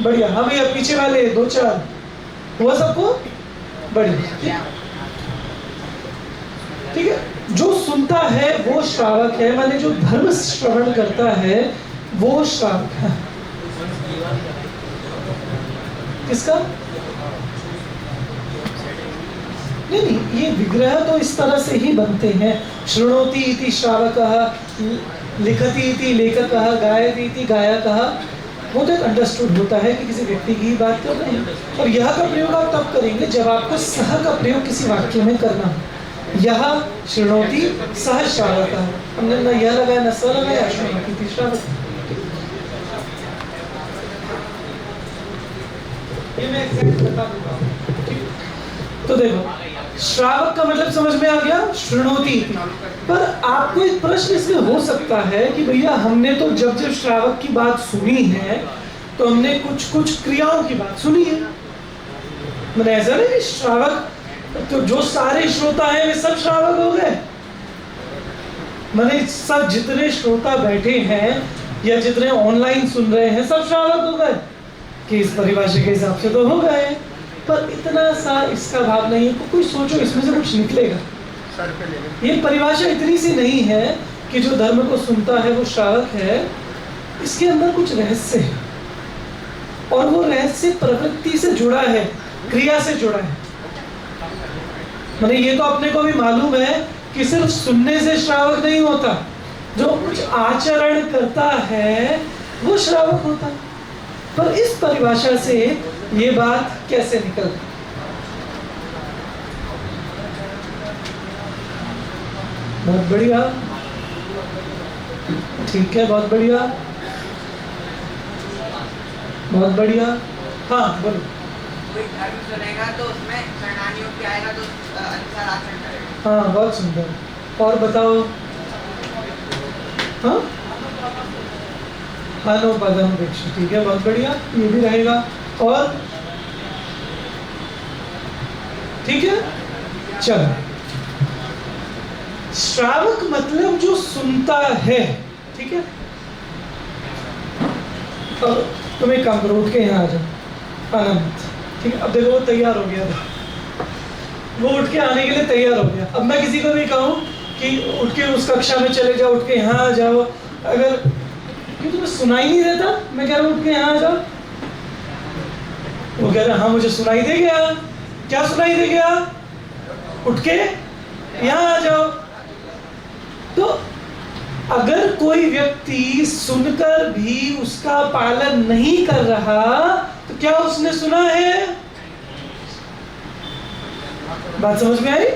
बढ़िया। हाँ भैया पीछे वाले 2-4 हुआ सबको? बढ़िया। ठीक है, जो सुनता है वो श्रावक है, माने जो धर्म श्रवण करता है वो श्रावक है। किसका? नहीं, ये विग्रह तो इस तरह से ही बनते हैं। शृणोति इति श्रावकः, लिखति इति लेखकः, गायति इति गायकः। वो तो एक अंडरस्टूड होता है कि किसी व्यक्ति की बात कर रहे हैं। और यह का प्रयोग आप तब करेंगे जब आपको सह का प्रयोग किसी वाक्य में करना हो। यह शृणोति सह श्रावकः, हमने न यह लगाया न स लगाया, शृणोति इति श्रावकः। ये मैं एग्जैक्ट बता दूंगा। तो देखो, श्रावक का मतलब समझ में आ गया, शृणोति। पर आपको एक प्रश्न इसमें हो सकता है कि भैया हमने तो जब जब श्रावक की बात सुनी है तो हमने कुछ कुछ क्रियाओं की बात सुनी है। मतलब ऐसा नहीं कि श्रावक तो जो सारे श्रोता हैं वे सब श्रावक हो गए। मैंने सब जितने श्रोता बैठे हैं या जितने ऑनलाइन सुन रहे हैं सब श्रावक हो गए कि इस परिभाषा के हिसाब से तो हो गए। पर इतना सा इसका भाव नहीं है। कोई सोचो इसमें से कुछ निकलेगा। ये परिभाषा इतनी सी नहीं है कि जो धर्म को सुनता है वो श्रावक है। इसके अंदर कुछ रहस्य है और वो रहस्य प्रवृत्ति से जुड़ा है, क्रिया से जुड़ा है। मतलब ये तो अपने को भी मालूम है कि सिर्फ सुनने से श्रावक नहीं होता, जो कुछ आचरण करता है वो श्रावक होता है। पर इस परिभाषा से ये बात कैसे निकल? बहुत बढ़िया, ठीक है, बहुत बढ़िया, बहुत बढ़िया। हाँ बोलो। कोई धर्म सुनेगा तो उसमें शरणार्थियों की आएगा तो अनुसार आचरण करेगा। हाँ बहुत सुंदर। और बताओ। हाँ अनुपदम वृक्ष, ठीक है, बहुत बढ़िया, ये भी रहेगा। और ठीक है, चलो। श्रावक मतलब जो सुनता है, ठीक है। और तुम एक काम करो, उठ के यहाँ आ जाओ, आनंद, ठीक है। अब देखो वो तैयार हो गया था, वो उठ के आने के लिए तैयार हो गया। अब मैं किसी को भी कहूँ कि उठ के उस कक्षा में चले जाओ, उठ के यहाँ आ जाओ, अगर क्यों तुम्हें सुनाई नहीं देता, मैं कह रहा हूँ उठ के यहाँ आ जाओ, वो कह रहा हाँ मुझे सुनाई दे गया। क्या सुनाई दे गया? उठ के यहाँ आ जाओ। तो अगर कोई व्यक्ति सुनकर भी उसका पालन नहीं कर रहा तो क्या उसने सुना है? बात समझ में आई?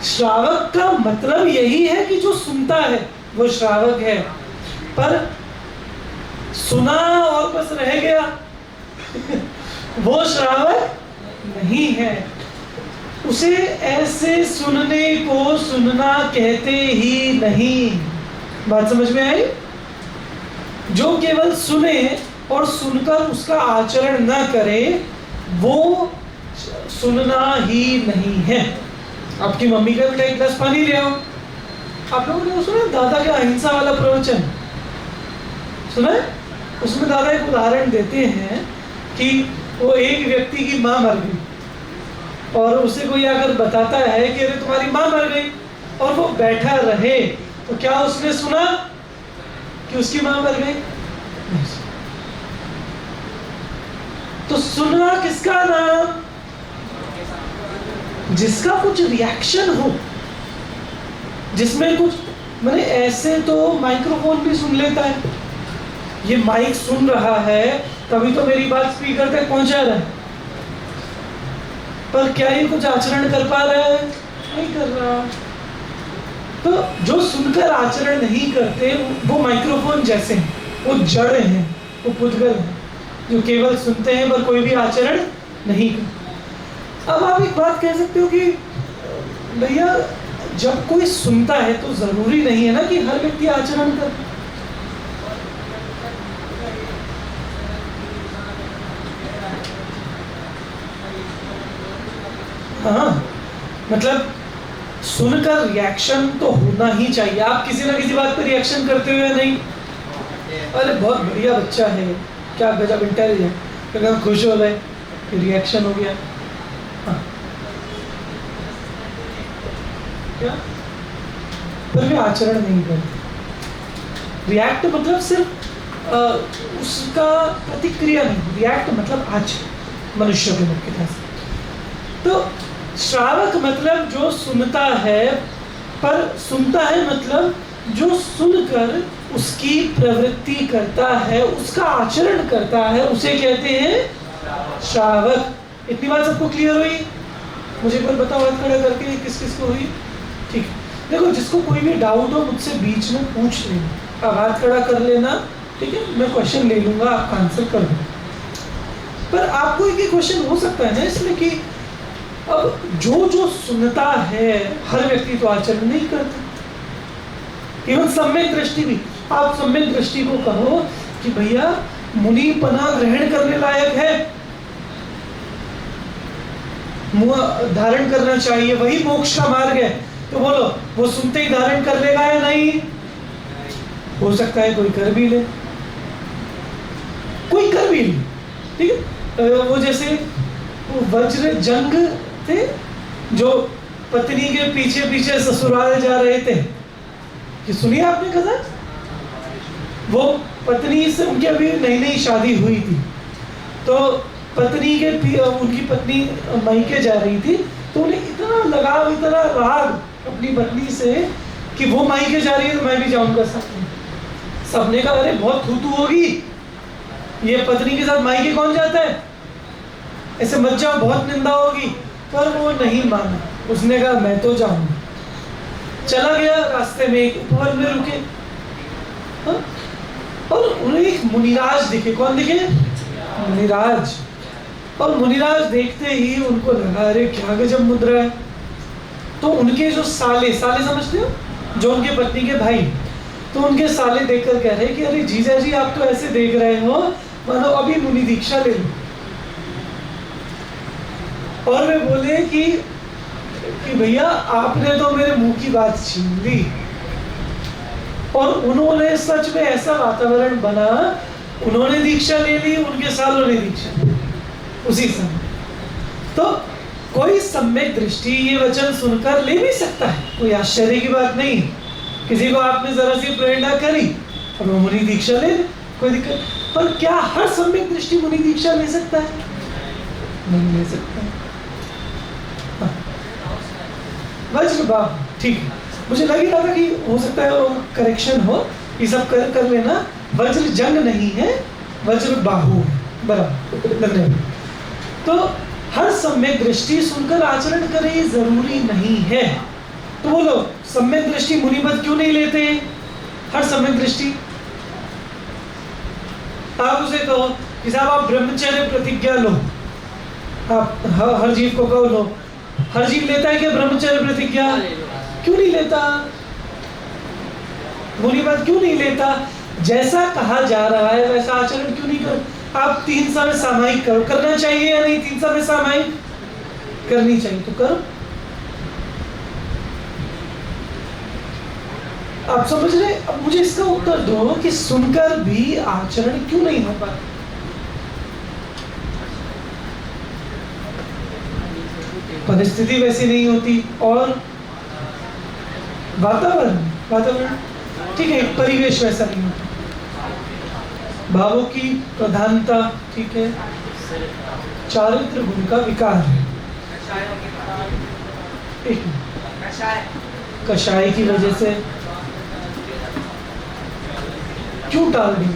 श्रावक का मतलब यही है कि जो सुनता है वो श्रावक है। पर सुना और बस रह गया वो श्रावक नहीं है। उसे ऐसे सुनने को सुनना कहते ही नहीं। बात समझ में आई? जो केवल सुने और सुनकर उसका आचरण न करे वो सुनना ही नहीं है। आपकी मम्मी का बेटा एक गिलास पानी ले आओ। आप लोगों ने सुना दादा का अहिंसा वाला प्रवचन सुना? उसमें दादा एक उदाहरण देते हैं कि वो एक व्यक्ति की माँ मर गई और उसे कोई आकर बताता है कि अरे तुम्हारी माँ मर गई, और वो बैठा रहे, तो क्या उसने सुना कि उसकी माँ मर गई? नहीं। तो सुनना किसका नाम? जिसका कुछ रिएक्शन हो, जिसमें कुछ, मैंने ऐसे तो माइक्रोफोन भी सुन लेता है, ये माइक सुन रहा है तभी तो मेरी बात स्पीकर तक पहुंचा रहा है, पर क्या ये कुछ आचरण कर पा रहा है? नहीं कर रहा। तो जो सुनकर आचरण नहीं करते वो माइक्रोफोन जैसे हैं, वो जड़ हैं, वो पुद्गल हैं, जो केवल सुनते हैं पर कोई भी आचरण नहीं करते। अब आप एक बात कह सकते हो कि भैया जब कोई सुनता है तो जरूरी नहीं है ना कि हर व्यक्ति आचरण करे। हाँ, मतलब सुनकर रिएक्शन तो होना ही चाहिए। आप किसी ना किसी बात पर रिएक्शन करते हुए नहीं, अरे बहुत बढ़िया बच्चा है, क्या गजब इंटेलिजेंट, क्योंकि हम खुश हो गए, रिएक्शन हो गया। हाँ क्या, पर वे आचरण नहीं करते। रिएक्ट मतलब सिर्फ उसका प्रतिक्रिया नहीं, रिएक्ट मतलब आचरण मनुष्यों के मुख्यतः से। तो श्रावक मतलब जो सुनता है, पर सुनता है मतलब जो सुनकर उसकी प्रवृत्ति करता है, उसका आचरण करता है, उसे कहते हैं श्रावक। इतनी बात सबको क्लियर हुई? मुझे कोई बताओ हाथ खड़ा करके किस किस को हुई? ठीक है, देखो जिसको कोई भी डाउट हो मुझसे बीच में पूछ लेना, अब हाथ खड़ा कर लेना, ठीक है, मैं क्वेश्चन ले लूंगा, आपका आंसर कर दूंगा। पर आपको एक क्वेश्चन हो सकता है ना इसमें कि अब जो सुनता है, हर व्यक्ति तो आचरण नहीं करता। केवल सम्यक दृष्टि भी, आप सम्यक दृष्टि को कहो कि भैया मुनिपना ग्रहण करने लायक है, धारण करना चाहिए, वही मोक्ष का मार्ग है, तो बोलो वो सुनते ही धारण कर लेगा या नहीं? हो सकता है कोई कर भी ले, कोई कर भी ले, ठीक है। वो जैसे वज्र जंग थे जो पत्नी के पीछे पीछे ससुराल जा रहे थे, कि सुनिए आपने कहा, वो पत्नी से उनकी अभी नई नई शादी हुई थी, तो पत्नी के उनकी पत्नी मायके जा रही थी, तो उन्हें इतना लगाव, इतना राग अपनी पत्नी से कि वो मायके जा रही है तो मैं भी जाऊंगा साथ में। सबने कहा अरे बहुत थूथू होगी, ये पत्नी के साथ मायके कौन जाता है, ऐसे मत जाओ, बहुत निंदा होगी। पर वो नहीं माना, उसने कहा मैं तो जाऊंगा। चला गया, रास्ते में एक उपवन में रुके, हाँ? और उन्हें एक मुनिराज दिखे। कौन दिखे? मुनिराज। और मुनिराज देखते ही उनको लगा अरे क्या गजब मुद्रा है। तो उनके जो साले समझते हो, जो उनके पत्नी के भाई, तो उनके साले देखकर कह रहे कि अरे जीजा जी आप तो ऐसे देख रहे हो मानो अभी मुनि दीक्षा ले लो। और वे बोले कि भैया आपने तो मेरे मुंह की बात छीन ली। और उन्होंने सच में ऐसा वातावरण बना, उन्होंने दीक्षा ले ली, उनके सालों ने दीक्षा ली उसी समय। तो कोई सम्यक दृष्टि ये वचन सुनकर ले भी सकता है, कोई आश्चर्य की बात नहीं। किसी को आपने जरा सी प्रेरणा करी और वो मुनि दीक्षा ले, कोई दिक्कत। पर क्या हर सम्यक दृष्टि मुनि दीक्षा ले सकता है? नहीं ले सकता। वज्रबाहु, ठीक है, मुझे लग ही रहा था कि हो सकता है वो करेक्शन हो, ये सब कर लेना। वज्र जंग नहीं है, वज्रबाहु, बराबर, धन्यवाद। तो हर सम्यक दृष्टि सुनकर आचरण करे ये जरूरी नहीं है। तो बोलो सम्यक दृष्टि मुनिमत क्यों नहीं लेते? हर सम्यक दृष्टि आप उसे कहो कि साहब आप ब्रह्मचर्य प्रतिज्ञा लो, आप हर जीव को कहो लो। हर जीव लेता है क्या ब्रह्मचर्य प्रतिज्ञा? क्यों नहीं लेता? मुनिमत क्यों नहीं लेता? जैसा कहा जा रहा है वैसा आचरण क्यों नहीं कर? आप 3 समय सामायिक करो, करना चाहिए या नहीं? 3 समय सामायिक करनी चाहिए तो करो। आप समझ रहे? अब मुझे इसका उत्तर दो कि सुनकर भी आचरण क्यों नहीं हो पाता? परिस्थिति वैसी नहीं होती और वातावरण ठीक है, परिवेश वैसा नहीं होता, भावों की प्रधानता, ठीक है, चारित्र गुण का विकार है। एक कषाय की वजह से क्यों टाल दी?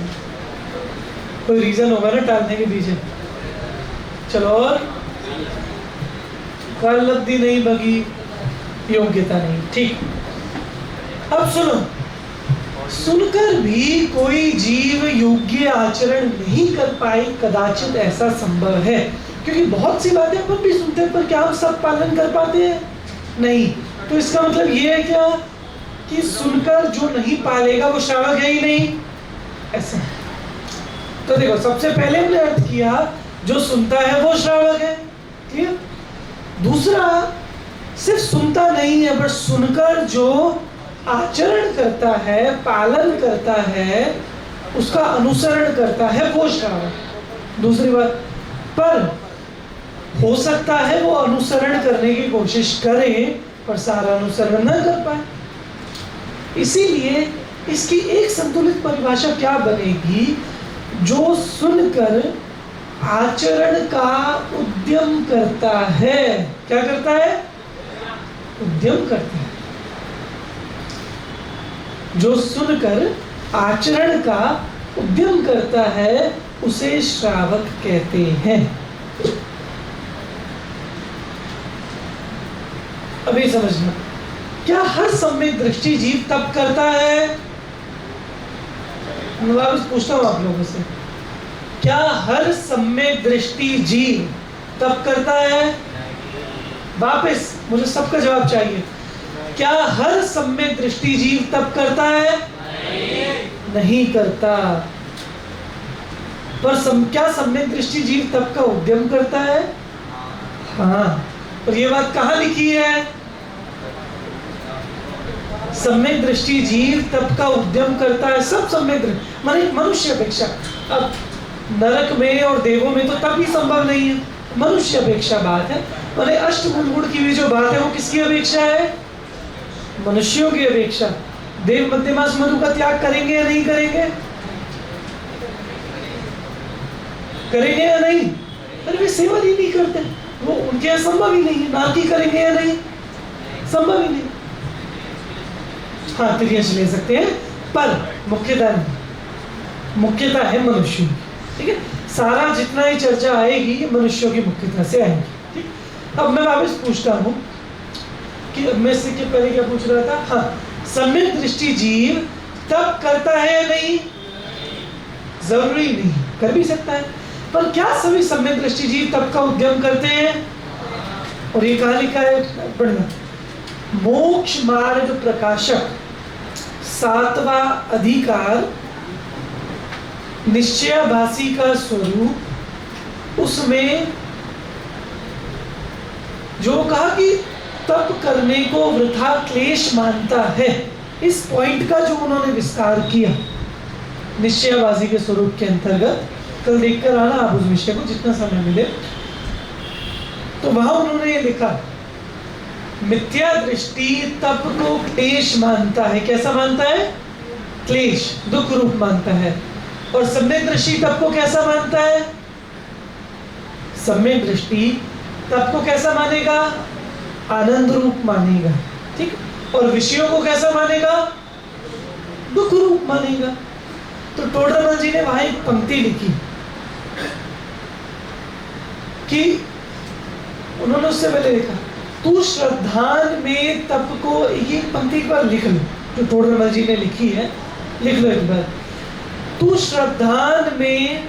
कोई रीजन होगा ना टालने के पीछे। चलो, और लब्धि नहीं बगी, योग्यता नहीं, ठीक। अब सुनो, सुनकर भी कोई जीव योग्य आचरण नहीं कर पाए, कदाचित ऐसा संभव है, क्योंकि बहुत सी बातें अपन भी सुनते हैं, पर क्या हम सब पालन कर पाते हैं? नहीं। तो इसका मतलब ये है क्या कि सुनकर जो नहीं पालेगा वो श्रावक है ही नहीं, ऐसा। तो देखो, सबसे पहले हमने अर्थ किया जो सुनता है वो श्रावक है, क्लियर। दूसरा, सिर्फ सुनता नहीं है, पर सुनकर जो आचरण करता है, पालन करता है, उसका अनुसरण करता है वो श्रावक। दूसरी बात, पर हो सकता है वो अनुसरण करने की कोशिश करे पर सारा अनुसरण न कर पाए। इसीलिए इसकी एक संतुलित परिभाषा क्या बनेगी? जो सुनकर आचरण का उद्यम करता है। क्या करता है? उद्यम करता है। जो सुनकर आचरण का उद्यम करता है उसे श्रावक कहते हैं। अभी समझना, क्या हर सम्यक दृष्टि जीव तप करता है? मैं वापस पूछता हूं आप लोगों से, क्या हर सम्यक दृष्टि जीव तप करता है? वापस मुझे सबका जवाब चाहिए। क्या हर सम्यक दृष्टि जीव तप करता है? नहीं करता। पर क्या सम्यक दृष्टि जीव तप का उद्यम करता है? हाँ। और ये बात कहाँ लिखी है? सम्यक दृष्टि जीव तप का उद्यम करता है। सब सम्यक दृष्टि माने मनुष्य अपेक्षा। अब नरक में और देवों में तो तप ही संभव नहीं है, मनुष्य अपेक्षा बात है। माने अष्टमूल गुण की भी जो बात है वो किसकी अपेक्षा है? मनुष्यों की अपेक्षा। देव मध्यमास मधु का त्याग करेंगे या नहीं करेंगे? करेंगे या नहीं? अरे वे सेवा ही नहीं करते, वो उनके यहाँ संभव ही नहीं है। नारकी करेंगे या नहीं? संभव ही नहीं। हाँ, त्रियंश ले सकते हैं पर मुख्यता है मनुष्यों की। ठीक है, सारा जितना ही चर्चा आएगी ये मनुष्यों की मुख्यता से आएगी। ठीक, अब मैं वापस पूछता हूँ कि मैं इससे के पहले क्या पूछ रहा था? हाँ, सम्यक दृष्टि जीव तप करता है या नहीं? जरूरी नहीं, कर भी सकता है। पर क्या सभी सम्यक दृष्टि जीव तप का उद्यम करते हैं? और ये कहाँ लिखा है? पढ़ना। मोक्ष मार्ग प्रकाशक 7वां अधिकार निश्चयाभासी का स्वरूप, उसमें जो कहा कि तप करने को वृथा क्लेश मानता है, इस पॉइंट का जो उन्होंने विस्तार किया निश्चयाभासी के स्वरूप के अंतर्गत, कल देखकर आना आप उस विषय को जितना समय मिले। तो वहां उन्होंने ये लिखा, मिथ्या दृष्टि तप को क्लेश मानता है। कैसा मानता है? क्लेश, दुख रूप मानता है। और सम्यक दृष्टि तप को कैसा मानता है? सम्यक दृष्टि तप को कैसा मानेगा? आनंद रूप मानेगा। ठीक, और विषयों को कैसा मानेगा? दुख रूप मानेगा। तो टोडरमल जी ने वहां एक पंक्ति लिखी कि उन्होंने उससे पहले लिखा, तू श्रद्धान में तप को, ये पंक्ति एक बार लिख लो जो टोडरमल जी ने लिखी है, लिख लो एक बार। तू श्रद्धान में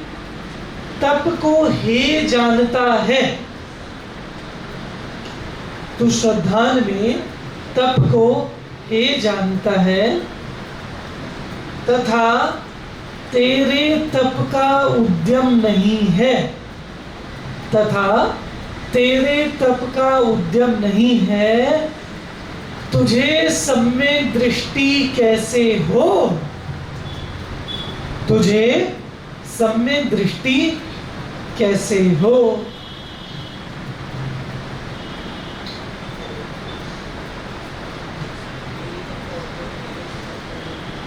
तप को हे जानता है, तू श्रद्धान में तप को हे जानता है, तथा तेरे तप का उद्यम नहीं है, तथा तेरे तप का उद्यम नहीं है, तुझे सम्यक दृष्टि कैसे हो? तुझे सम्यक दृष्टि कैसे हो?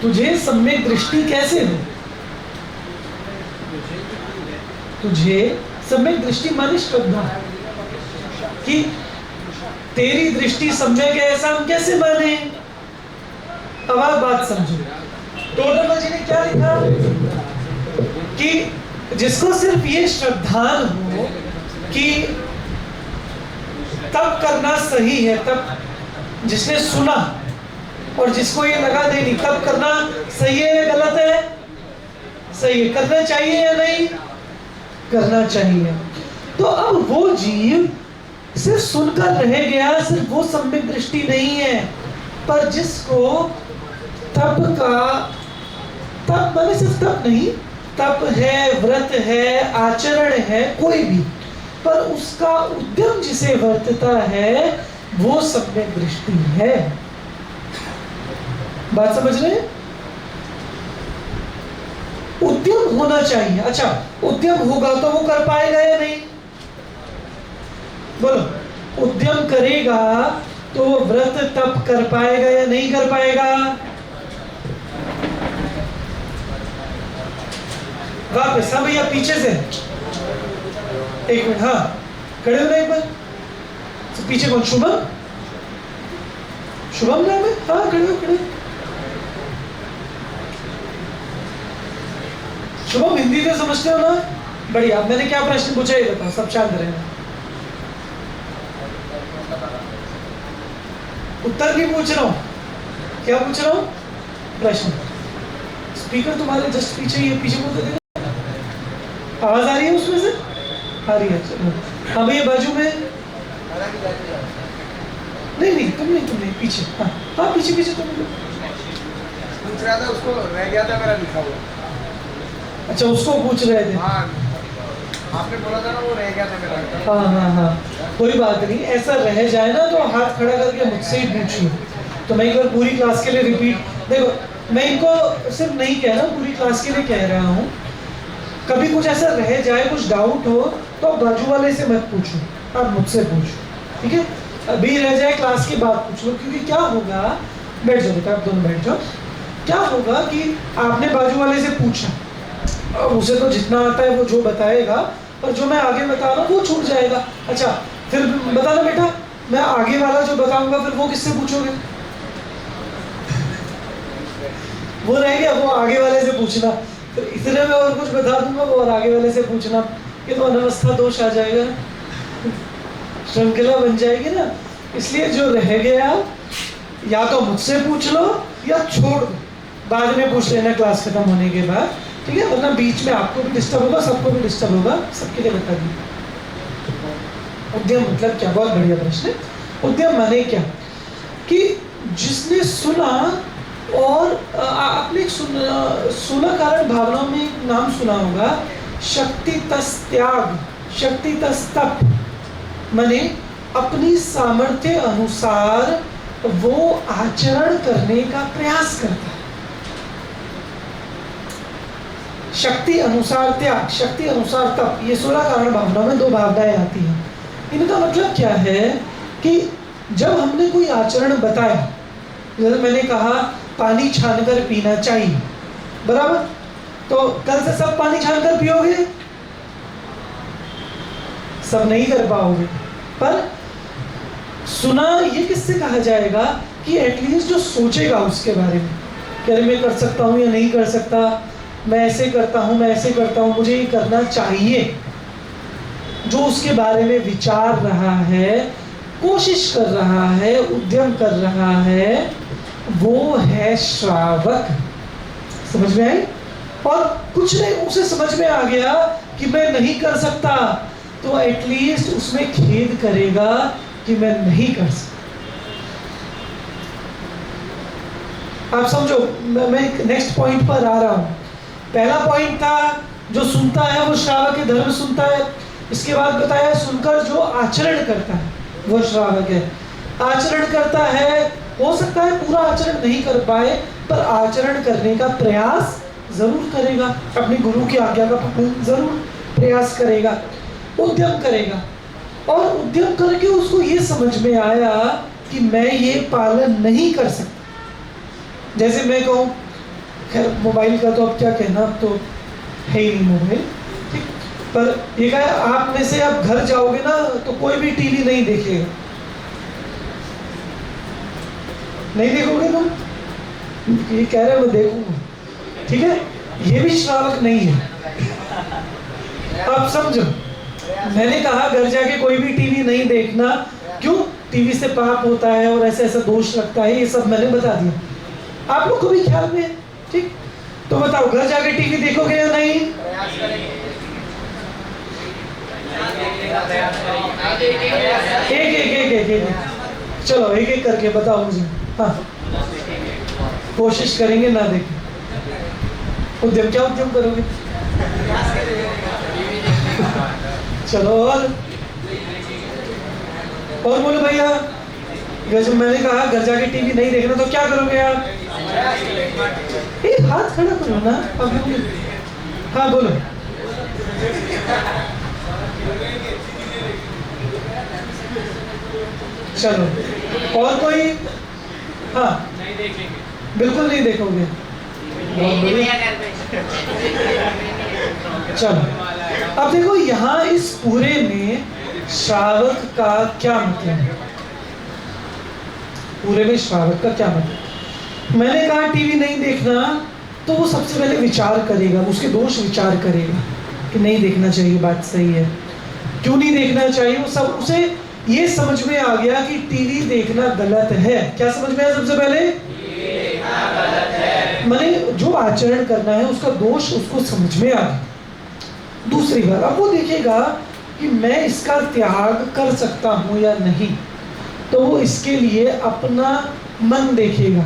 तुझे सम्यक दृष्टि कैसे हो? तुझे सम्यक दृष्टि माने श्रद्धा कि तेरी दृष्टि सम्यक है, ऐसा हम कैसे माने? अब आप बात समझो। टोडरमल जी ने क्या लिखा कि जिसको सिर्फ ये श्रद्धान हो कि तप करना सही है, तप जिसने सुना और जिसको ये लगा नहीं तप करना सही है या गलत है? सही है, करना चाहिए या नहीं? करना चाहिए। तो अब वो जीव सिर्फ सुनकर रह गया, सिर्फ वो सम्यक दृष्टि नहीं है, पर जिसको तप का, तप माने सिर्फ तप नहीं, तप है, व्रत है, आचरण है, कोई भी, पर उसका उद्यम जिसे वर्तता है वो सम्यक दृष्टि है। बात समझ रहे हैं? उद्यम होना चाहिए। अच्छा, उद्यम होगा तो वो कर पाएगा या नहीं? बोलो, उद्यम करेगा तो वो व्रत तप कर पाएगा या नहीं कर पाएगा? वापस, हाँ भैया पीछे से, एक मिनट, हाँ खड़े हो ना एक बार। तो पीछे कौन? शुभम, शुभम नाम है? हाँ खड़े हो, खड़े हो। शुभम हिंदी तो समझते हो ना? बढ़िया। मैंने क्या प्रश्न पूछा ये बताओ, सब शांत रहना। उत्तर नहीं पूछ रहा हूं, क्या पूछ रहा हूं? प्रश्न। स्पीकर तुम्हारे जस्ट पीछे ही है, पीछे बोलते थे। आवाज आ रही है उसमें से? आ रही है, चलो। हाँ भैया बाजू में। नहीं, तुम नहीं, पीछे। हाँ हाँ, पीछे तुम पूछ रहा था, उसको रह गया था मेरा लिखा हुआ। अच्छा, उसको पूछ रहे थे। हाँ, आपने बोला था ना वो रह गया था मेरा। हाँ, कोई बात नहीं। ऐसा रह जाए ना तो हाथ खड़ा करके मुझसे ही पूछिए, तो मैं एक बार पूरी क्लास के लिए रिपीट। देखो, मैं इनको सिर्फ नहीं कह रहा, पूरी क्लास के लिए कह रहा हूँ। कभी कुछ ऐसा रह जाए, कुछ डाउट हो, तो आप बाजू वाले से मत पूछो, आप मुझसे पूछो, ठीक है? अभी रह जाए क्लास के बाद पूछ लो, क्योंकि क्या होगा, बैठ जाओ बेटा, आप दोनों बैठ जाओ। क्या होगा कि आपने बाजू वाले से पूछा, उसे तो जितना आता है वो जो बताएगा, और जो मैं आगे बता रहा हूँ वो छूट जाएगा। अच्छा, फिर बताना बेटा, मैं आगे वाला जो बताऊंगा फिर वो किससे पूछोगे? वो रह गया, वो आगे वाले से पूछना। फिर इतने में और कुछ बता दूंगा, वो और आगे वाले से पूछना। ये तो अनवस्था दोष आ जाएगा, श्रृंखला बन जाएगी ना। इसलिए जो रह गया या तो मुझसे पूछ लो या छोड़ दो, बाद में पूछ लेना क्लास खत्म होने के बाद, ठीक है? वरना बीच में आपको भी डिस्टर्ब होगा, सबको भी डिस्टर्ब होगा, सबके लिए बता दी। उद्यम मतलब क्या? बहुत बढ़िया प्रश्न है। उद्यम माने क्या? कि जिसने सुना, और आपने सुना कारण भावनाओं में एक नाम सुना होगा, शक्ति तस त्याग, शक्ति तस तप, माने अपनी सामर्थ्य अनुसार वो आचरण करने का प्रयास करता है। शक्ति अनुसार त्याग, शक्ति अनुसार तप, ये 16 कारण भावना में 2 भावनाएं आती हैं। इनका मतलब क्या है कि जब हमने कोई आचरण बताया, जैसे मैंने कहा पानी छानकर पीना चाहिए, बराबर? तो कल से सब पानी छानकर पियोगे? सब नहीं कर पाओगे। पर सुना ये किससे कहा जाएगा कि एटलीस्ट जो सोचेगा उसके बारे में, कि अरे मैं कर सकता हूँ या नहीं कर सकता, मैं ऐसे करता हूँ, मैं ऐसे करता हूँ, मुझे ये करना चाहिए, जो उसके बारे में विचार रहा है, कोशिश कर रहा है, उद्यम कर रहा है, वो है श्रावक। समझ में आई? और कुछ नहीं, उसे समझ में आ गया कि मैं नहीं कर सकता, तो एटलीस्ट उसमें खेद करेगा कि मैं नहीं कर सकता। आप समझो, मैं नेक्स्ट पॉइंट पर आ रहा हूं। पहला पॉइंट था जो सुनता है वो श्रावक है, धर्म सुनता है। इसके बाद बताया सुनकर जो आचरण करता है वो श्रावक है। आचरण करता है, हो सकता है पूरा आचरण नहीं कर पाए, पर आचरण करने का प्रयास जरूर करेगा, अपने गुरु की आज्ञा का जरूर प्रयास करेगा, उद्यम करेगा। और उद्यम करके उसको ये समझ में आया कि मैं ये पालन नहीं कर सकता। जैसे मैं कहूँ, खैर मोबाइल का तो अब क्या कहना, अब तो है ही नहीं मोबाइल, ठीक? पर ये कहा, आप में से आप घर जाओगे ना तो कोई भी टीवी नहीं देखेगा, नहीं देखोगे तुम? ये कह रहे मैं देखूंगा, ठीक है? ये भी श्रावक नहीं है। अब समझो, मैंने कहा घर जाके कोई भी टीवी नहीं देखना, क्यों? टीवी से पाप होता है और ऐसा ऐसा दोष लगता है, ये सब मैंने बता दिया। आप लोग को भी ख्याल में है, ठीक? तो बताओ, घर जाके टीवी देखोगे या नहीं? एक चलो, एक एक करके बताओ मुझे। हाँ, कोशिश करेंगे ना देखें। उद्यम, क्या उद्यम करोगे? चलो और बोलो भैया। जैसे मैंने कहा घर जाके टीवी नहीं देखना, तो क्या करोगे आप? एक हाथ खड़ा करो ना। अब हाँ बोलो। चलो और कोई? हाँ नहीं देखेंगे। बिल्कुल नहीं देखोगे। बहुत बढ़िया। चलो अब देखो यहाँ इस पूरे में श्रावक का क्या मतलब है? पूरे में श्रावक का क्या मतलब? मैंने कहा टीवी नहीं देखना, तो वो सबसे पहले विचार करेगा, उसके दोष विचार करेगा कि नहीं देखना चाहिए, बात सही है, क्यों नहीं देखना चाहिए। वो सब उसे ये समझ में आ गया कि टीवी देखना गलत है। क्या समझ में आया सबसे पहले? मैंने जो आचरण करना है उसका दोष उसको समझ में आ गया। दूसरी बात, अब वो देखेगा कि मैं इसका त्याग कर सकता हूं या नहीं, तो वो इसके लिए अपना मन देखेगा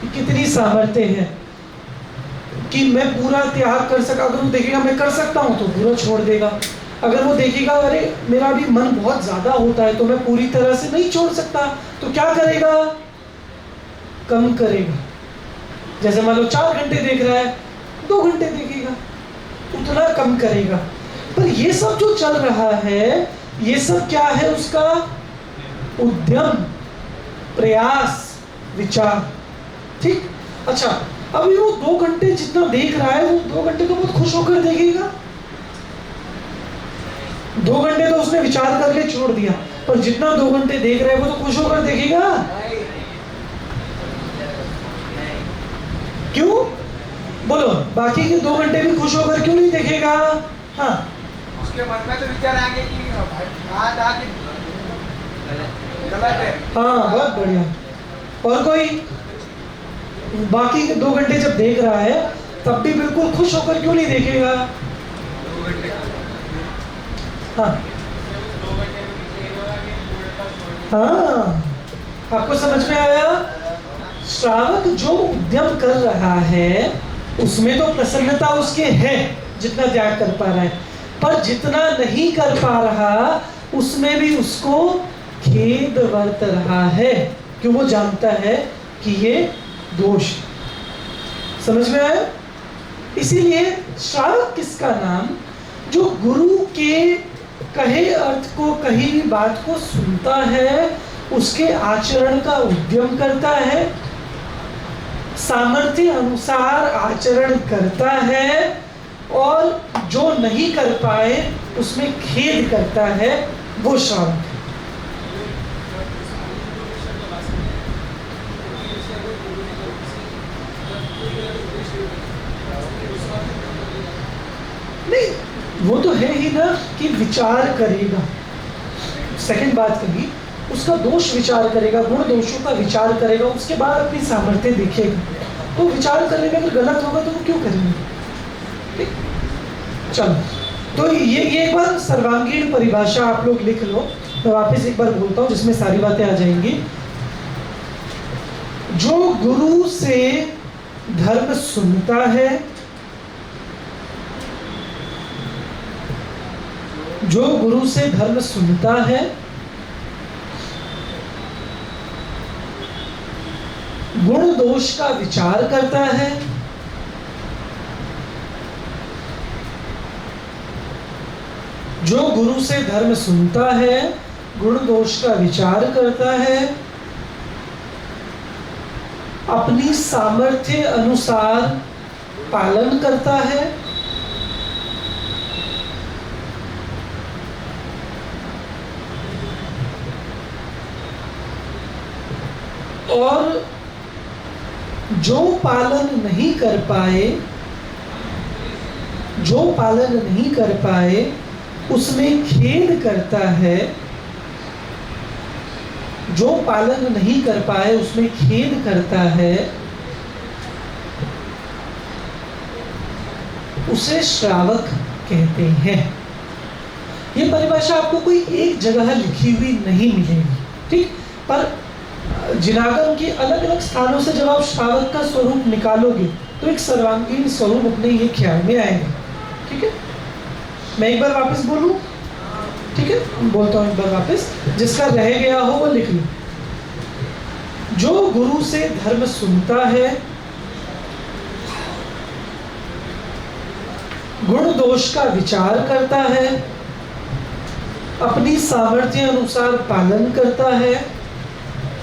कि कितनी सामर्थ्य है कि मैं पूरा त्याग कर सका। अगर वो देखेगा मैं कर सकता हूं तो पूरा छोड़ देगा। अगर वो देखेगा अरे मेरा भी मन बहुत ज्यादा होता है तो मैं पूरी तरह से नहीं छोड़ सकता, तो क्या करेगा? कम करेगा। जैसे मान लो 4 घंटे देख रहा है, 2 घंटे देखेगा, उतना कम करेगा। पर ये सब जो चल रहा है, ये सब क्या है? उसका उद्यम, प्रयास, विचार। ठीक। अच्छा, अभी वो 2 घंटे जितना देख रहा है, वो 2 घंटे तो बहुत खुश होकर देखेगा। 2 घंटे तो उसने विचार करके छोड़ दिया, पर जितना 2 घंटे देख रहा है वो तो खुश होकर देखेगा। क्यों? बोलो, बाकी के 2 घंटे भी खुश होकर क्यों नहीं देखेगा? हाँ, उसके मन में तो विचार आएंगे कि गलत है। हाँ बहुत बढ़िया। और कोई? बाकी के 2 घंटे जब देख रहा है तब भी बिल्कुल खुश होकर क्यों नहीं देखेगा? हाँ हाँ, आपको समझ में आया? श्रावक जो उद्यम कर रहा है उसमें तो प्रसन्नता उसके है जितना त्याग कर पा रहा है, पर जितना नहीं कर पा रहा उसमें भी उसको खेद वर्त रहा है, क्यों? वो जानता है कि ये दोष। समझ में आया? इसीलिए श्रावक किसका नाम? जो गुरु के कहे अर्थ को, कही बात को सुनता है, उसके आचरण का उद्यम करता है, सामर्थ्य अनुसार आचरण करता है, और जो नहीं कर पाए उसमें खेद करता है, वो श्रावक है। नहीं, वो तो है ही ना कि विचार करेगा। सेकंड बात कही, उसका दोष विचार करेगा, गुण दोषों का विचार करेगा, उसके बाद अपनी सामर्थ्य देखेगा। तो विचार करने में अगर गलत होगा तो वो क्यों करेंगे? ठीक, चलो, तो ये एक बार सर्वांगीण परिभाषा आप लोग लिख लो। मैं वापस एक बार बोलता हूँ जिसमें सारी बातें आ जाएंगी। जो गुरु से धर्म सुनता है, जो गुरु से धर्म सुनता है, गुण दोष का विचार करता है, जो गुरु से धर्म सुनता है, गुण दोष का विचार करता है, अपनी सामर्थ्य अनुसार पालन करता है, और जो पालन नहीं कर पाए, जो पालन नहीं कर पाए उसमें खेद करता है, जो पालन नहीं कर पाए उसमें खेद करता है, उसे श्रावक कहते हैं। ये परिभाषा आपको कोई एक जगह लिखी हुई नहीं मिलेगी, ठीक? पर जिनागम के अलग अलग स्थानों से जब आप श्रावक का स्वरूप निकालोगे तो एक सर्वांगीण स्वरूप अपने ये ख्याल में आएगा। ठीक है, मैं एक बार वापस बोलूं? ठीक है, बोलता हूं एक बार वापस, जिसका रह गया हो वो लिख लो। जो गुरु से धर्म सुनता है, गुण दोष का विचार करता है, अपनी सामर्थ्य अनुसार पालन करता है,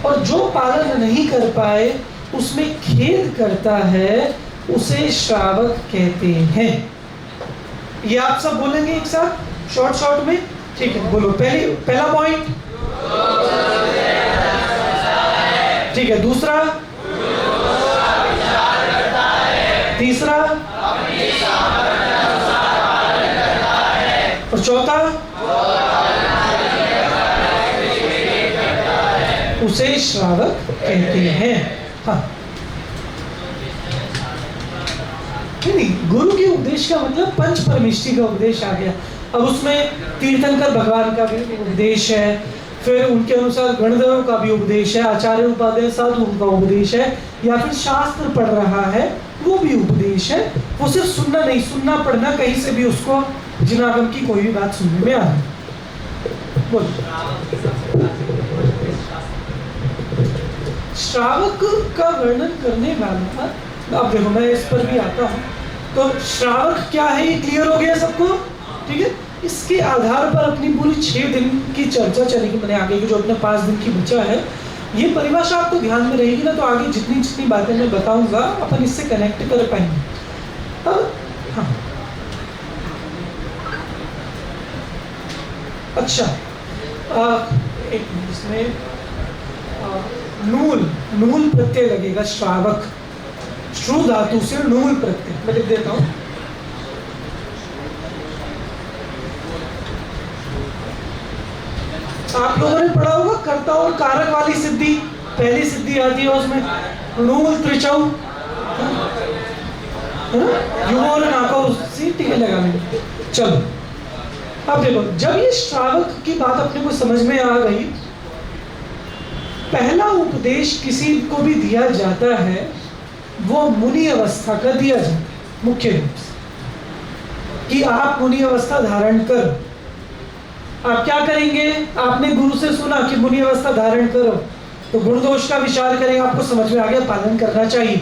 और जो पालन नहीं कर पाए उसमें खेद करता है, उसे श्रावक कहते हैं। ये आप सब बोलेंगे एक साथ शॉर्ट में, ठीक है? बोलो। पहला पॉइंट, ठीक है। दूसरा, तीसरा, और चौथा, उसे श्रावक कहते हैं। हाँ, नहीं, गुरु के उपदेश का मतलब पंच परमेष्टि का उपदेश आ गया। अब उसमें तीर्थंकर भगवान का भी उपदेश है, फिर उनके अनुसार गणधर्व का भी उपदेश है, आचार्य उपाध्याय साधु का उपदेश है, या फिर शास्त्र पढ़ रहा है वो भी उपदेश है। वो सिर्फ सुनना नहीं, सुनना पढ़ना कहीं से भी उसको जिनागम की कोई भी बात सुनने में आ रही। बोल। श्रावक का वर्णन करने वाला, अब देखो मैं इस पर भी आता हूँ। तो श्रावक क्या है ये क्लियर हो गया सबको, ठीक है? इसके आधार पर अपनी पूरी 6 दिन की चर्चा चलेगी। मैंने आगे की जो अपने 5 दिन की बचा है, ये परिभाषा आपको ध्यान में रहेगी ना, तो आगे जितनी जितनी बातें मैं बताऊंगा अपन इससे कनेक्ट कर पाएंगे। अब हाँ, अच्छा, एक इसमें नूल प्रत्यय लगेगा। श्रावक श्रु धातु से नूल प्रत्यय मैं लिख देता हूं। आप लोगों ने पढ़ा होगा कर्ता और कारक वाली सिद्धि, पहली सिद्धि आती है उसमें नूल त्रिचौ, युगोल नाको टीके लगाने। चलो अब देखो, जब ये श्रावक की बात अपने को समझ में आ गई, पहला उपदेश किसी को भी दिया जाता है वो मुनि अवस्था का दिया जाता है, मुख्य रूप से कि आप मुनि अवस्था धारण कर। आप क्या करेंगे? आपने गुरु से सुना कि मुनि अवस्था धारण करो, तो गुण दोष का विचार करेंगे, आपको समझ में आ गया पालन करना चाहिए।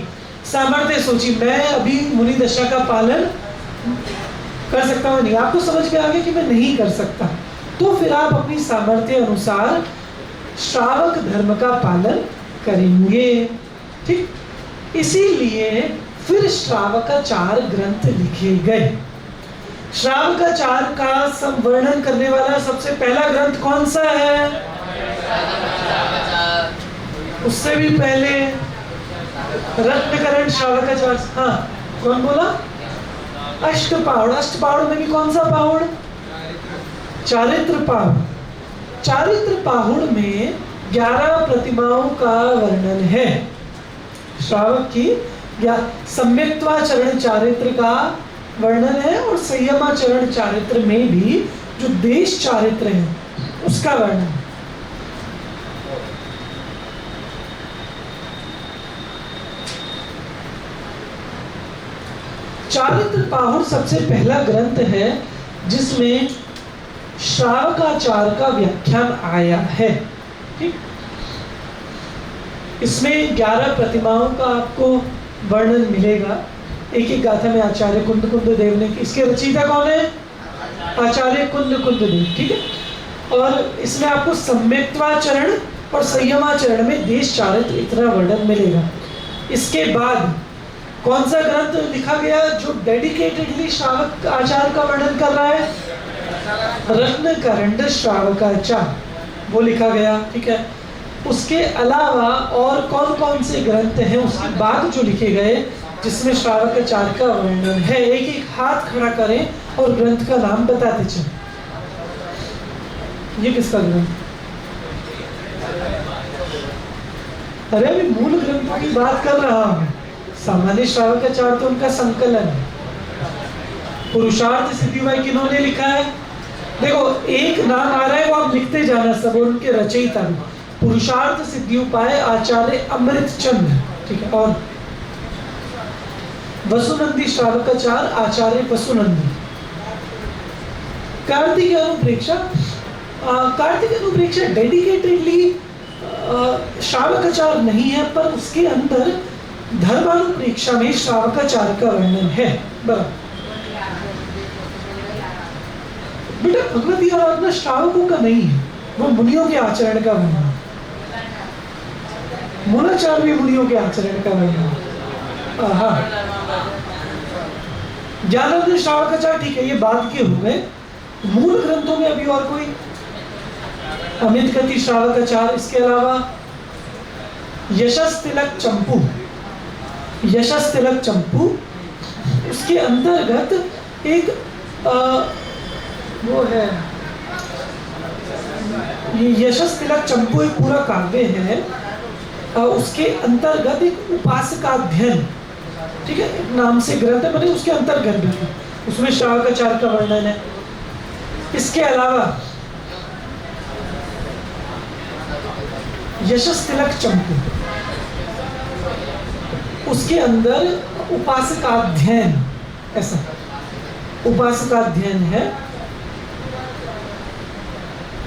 सामर्थ्य सोची, मैं अभी मुनि दशा का पालन कर सकता हूँ नहीं, आपको समझ में आ गया कि मैं नहीं कर सकता, तो फिर आप अपनी सामर्थ्य अनुसार श्रावक धर्म का पालन करेंगे, ठीक? इसीलिए फिर श्रावकाचार ग्रंथ लिखे गए। श्रावकाचार का संवर्णन करने वाला सबसे पहला ग्रंथ कौन सा है? उससे भी पहले रत्नकरण श्रावकाचार। हाँ, कौन बोला? अष्टपाहुड़। अष्टपाहुड़ में भी कौन सा पाहुड़? चारित्र पाहुड़। चारित्र पाहुड़ में 11 प्रतिमाओं का वर्णन है। श्रावक की सम्यक्त्वाचरण चारित्र का वर्णन है, और संयमाचरण चारित्र में भी जो देश चारित्र है उसका वर्णन है। चारित्र पाहुड़ सबसे पहला ग्रंथ है जिसमें श्रावकाचार का व्याख्यान आया है, ठीक? इसमें 11 प्रतिमाओं का आपको वर्णन मिलेगा। एक एक गाथा में आचार्य कुंद देव ने, इसके रचयिता कौन है? आचार्य कुंद देव, ठीक है? और इसमें आपको सम्यक्त्वाचरण और संयमाचरण में देश चारित्र इतना वर्णन मिलेगा। इसके बाद कौन सा ग्रंथ लिखा गया जो डेडिकेटेडली श्रावक आचार का वर्णन कर रहा है? रत्नकरण श्रावकाचार, वो लिखा गया, ठीक है? उसके अलावा और कौन कौन से ग्रंथ हैं उसके बाद जो लिखे गए जिसमें श्रावकाचार का वर्णन है? एक एक हाथ खड़ा करें और ग्रंथ का नाम बताते चलें। ये किसका ग्रंथ? अरे अभी मूल ग्रंथों की बात कर रहा हूँ। सामान्य श्रावकाचार तो उनका संकलन है। पुरुषार्थ सिद्धि भाई किन्होंने लिखा है? देखो एक नाम आ रहा है, वो आप लिखते जाना सब, और उनके रचयिता भी। पुरुषार्थ सिद्धि उपाय आचार्य अमृत चंद्र, ठीक है? और वसुनंदी श्रावकाचार आचार्य वसुनंदी। कार्तिक अनुप्रेक्षा, कार्तिक अनुप्रेक्षा डेडिकेटेडली श्रावकाचार नहीं है, पर उसके अंदर धर्मानुप्रेक्षा में श्रावकाचार का वर्णन है। बराबर। बेटा भगवती आराधना श्रावकों का नहीं है, वो मुनियों के आचरण का वर्णन है। मूलाचार भी मुनियों के आचरण का वर्णन है। ज्ञानानंद श्रावकाचार ठीक है, ये बाद के हो गए। मूल ग्रंथों में अभी और कोई? अमित गति श्रावकाचार, इसके अलावा यशस तिलक चंपू, यशस तिलक चंपू, उसके अंतर्गत एक वो है, ये यशस तिलक चंपू एक पूरा काव्य है, उसके अंतर्गत एक उपासकाध्ययन, ठीक है, एक नाम से ग्रंथ है, मतलब उसके अंतर्गत भी उसमें श्रावकाचार का वर्णन है। इसके अलावा यशस तिलक चंपू, उसके अंदर उपासकाध्ययन, ऐसा उपासकाध्ययन है।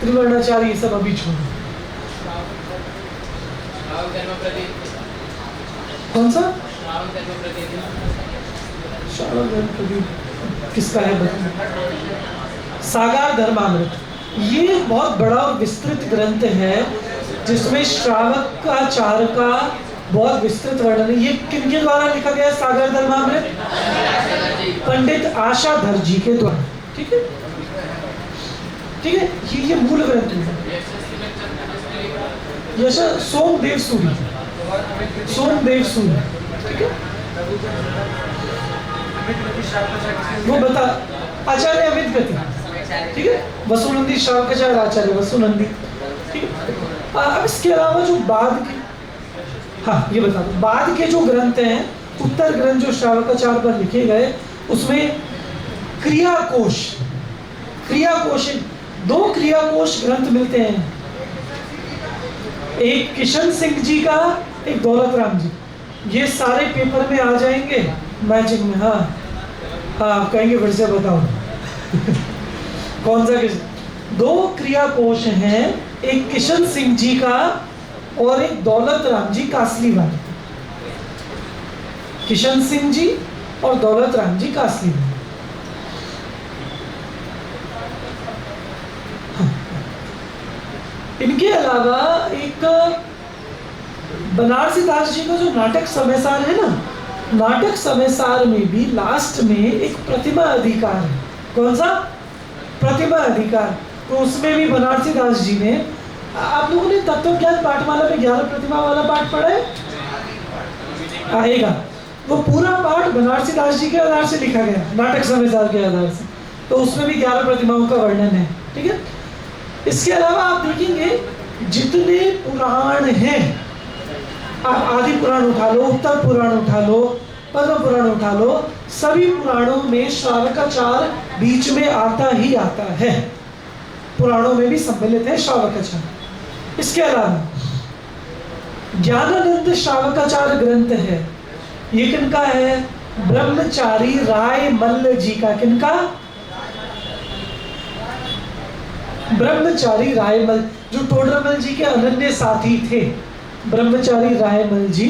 त्रिवर्णाचार्य ये सब अभी छोड़ो। कौन सा? श्रावक धर्म प्रदीप किसका है बताओ? सागार धर्मामृत, ये बहुत बड़ा और विस्तृत ग्रंथ है जिसमें श्रावकाचार का बहुत विस्तृत वर्णन है। ये किनके द्वारा लिखा गया है? सागर धर्मामृत पंडित आशाधर जी के द्वारा, ठीक है, ठीक है। ये मूल ग्रंथ है। यश सोमदेव सूरी, सोमदेव सूरी, ठीक है, वो बता आचार्य अमित गति, ठीक है, वसुनंदी श्रावकाचार्य आचार्य वसुनंदी, ठीक है। अब इसके अलावा जो बाद के, हाँ ये बता दो, बाद के जो ग्रंथ हैं, उत्तर ग्रंथ जो श्रावकाचार पर लिखे गए, उसमें क्रियाकोश, क्रियाकोश, दो क्रियाकोश ग्रंथ मिलते हैं, एक किशन सिंह जी का, एक दौलत राम जी। ये सारे पेपर में आ जाएंगे मैचिंग में। हाँ हाँ, आप कहेंगे फिर से बताओ कौन सा किशन? दो क्रियाकोश हैं, एक किशन सिंह जी का और एक दौलत राम जी कासली वाले। किशन सिंह जी और दौलत राम जी कासली वाले। इनके अलावा एक बनारसी दास जी का जो नाटक समयसार है ना, नाटक समयसार में भी लास्ट में एक प्रतिमा अधिकार है। कौन सा? प्रतिमा अधिकार। तो उसमें भी बनारसी दास जी ने, आप लोगों ने तत्व ज्ञान पाठमाला में 11 प्रतिमा वाला पाठ पढ़ा है? आएगा। वो पूरा पाठ बनारसी दास जी के आधार से लिखा गया, नाटक समयसार के आधार से। तो उसमें भी 11 प्रतिमाओं का वर्णन है, ठीक है। इसके अलावा आप देखेंगे जितने पुराण हैं, आप आदि पुराण उठा लो, उत्तर पुराण उठा लो, पद्म पुराण उठा लो, सभी पुराणों में श्रावकाचार बीच में आता ही आता है। पुराणों में भी सम्मिलित है श्रावकाचार। इसके अलावा ज्ञानानंद श्रावकाचार ग्रंथ है, ये किनका है? ब्रह्मचारी राय मल्ल जी का। किनका? ब्रह्मचारी रायमल, जो टोडरमल जी के अनन्य साथी थे, ब्रह्मचारी रायमल जी,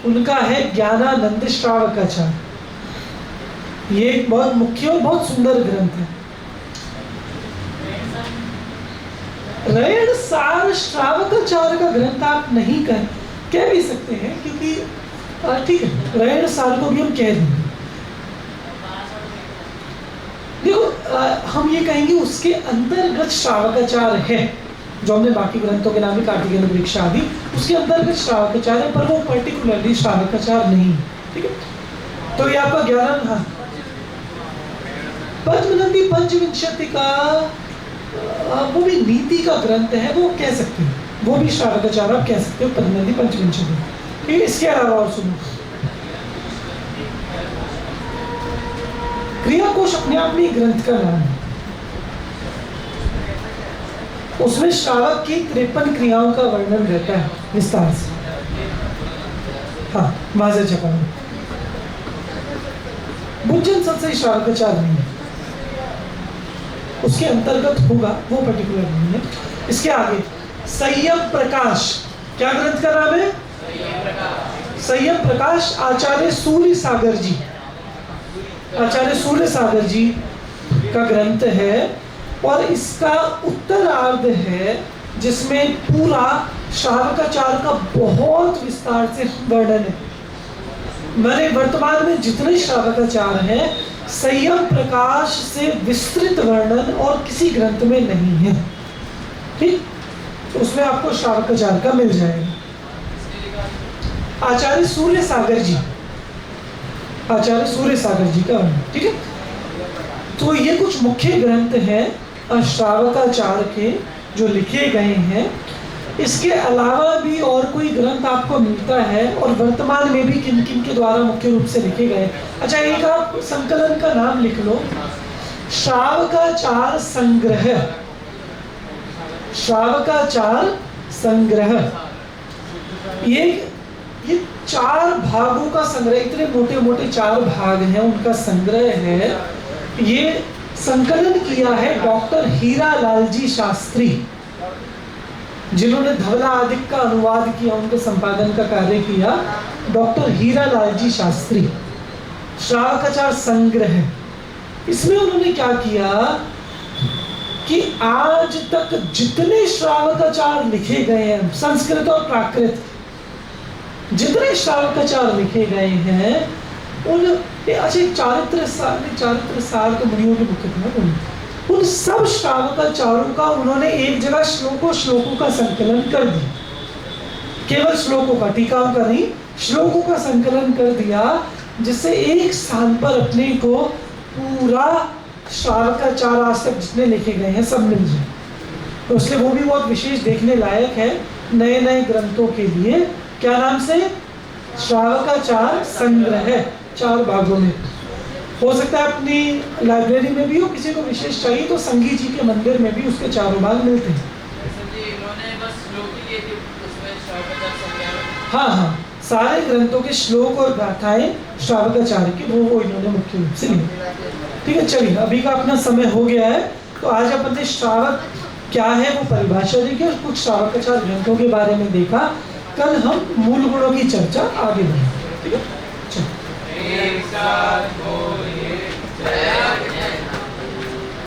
उनका है ज्ञानानंद श्रावकाचार। ये एक बहुत मुख्य और बहुत सुंदर ग्रंथ है। रैण सार श्रावकाचार का ग्रंथ आप नहीं कह भी सकते हैं, क्योंकि ठीक है, रैण सार को भी हम कह देंगे। देखो हम ये कहेंगे उसके अंतर्गत श्रावकाचार है, जो हमने बाकी ग्रंथों के नाम भी कार्तिकेय वृक्ष आदि, उसके अंतर्गत श्रावकाचार है, पर वो पर्टिकुलरली श्रावकाचार नहीं, ठीक है। तो ये आपका 11, हाँ, पद्मनंदी पंचविंशति का वो भी नीति का ग्रंथ है, वो कह सकते हैं, वो भी श्रावकाचार आप कह सकते हो, पद्मनंदी पंचविंशति। ठीक है, इसके अलावा और सुनो, क्रियाकोश अपने आप में ग्रंथ का नाम है। उसमें श्रावक की 53 क्रियाओं का वर्णन रहता है विस्तार से। हाँ, वाज़ेह छपा है। बुज्जन सत्सई श्रावकाचार नहीं है, उसके अंतर्गत होगा, वो पर्टिकुलर नहीं है। इसके आगे संयम प्रकाश, क्या ग्रंथ का नाम है? संयम प्रकाश, आचार्य सूर्य सागर जी, आचार्य सूर्य सागर जी का ग्रंथ है। और इसका उत्तरार्ध है जिसमें पूरा श्रावकाचार का बहुत विस्तार से वर्णन है। मैंने वर्तमान में जितने श्रावकाचार हैं संयम प्रकाश से विस्तृत वर्णन और किसी ग्रंथ में नहीं है। ठीक, तो उसमें आपको श्रावकाचार का मिल जाएगा। आचार्य सूर्य सागर जी का वर्णन, ठीक है। तो ये कुछ मुख्य ग्रंथ हैं श्रावकाचार के जो लिखे गए हैं। इसके अलावा भी और कोई ग्रंथ आपको मिलता है और वर्तमान में भी किन किन के द्वारा मुख्य रूप से लिखे गए। अच्छा, एक आप संकलन का नाम लिख लो, श्रावकाचार संग्रह। श्रावकाचार संग्रह ये 4 भागों का संग्रह, इतने मोटे मोटे 4 भाग हैं, उनका संग्रह है। ये संकलन किया है डॉक्टर हीरालाल जी शास्त्री, जिन्होंने धवला आदिक का अनुवाद किया, उनके संपादन का कार्य किया डॉक्टर हीरालाल जी शास्त्री। श्रावकाचार संग्रह, इसमें उन्होंने क्या किया कि आज तक जितने श्रावकाचार लिखे गए हैं, संस्कृत और प्राकृत, जितने श्रावकाचार लिखे गए हैं उन चारित्र सार तो मुनियों के मुख्य थे, उन सब श्रावकाचारों का उन्होंने एक जगह श्लोकों का संकलन कर दिया। केवल श्लोकों का, टीकाओं का नहीं, श्लोकों का संकलन कर दिया, जिससे एक स्थान पर अपने को पूरा श्रावकाचार आज तक जितने लिखे गए हैं सब मिल जाए। तो इसलिए वो भी बहुत विशेष देखने लायक है नए नए ग्रंथों के लिए। क्या नाम से? श्रावकाचार संग्रह, 4 भागों में। हो सकता है अपनी लाइब्रेरी में भी हो, किसी को विशेष चाहिए तो संगी जी के मंदिर में भी उसके 4 भाग मिलते हैं। हाँ, सारे ग्रंथों के श्लोक और गाथाएं श्रावकाचार्य के वो इन्होंने मुख्य रूप से ली। ठीक है, चलिए अभी का अपना समय हो गया है, तो आज अपन ने श्रावक क्या है वो परिभाषा देखी और कुछ श्रावकाचार ग्रंथों के बारे में देखा। कल हम मूल गुणों की चर्चा आगे बढ़ेंगे। ठीक है, चलिए।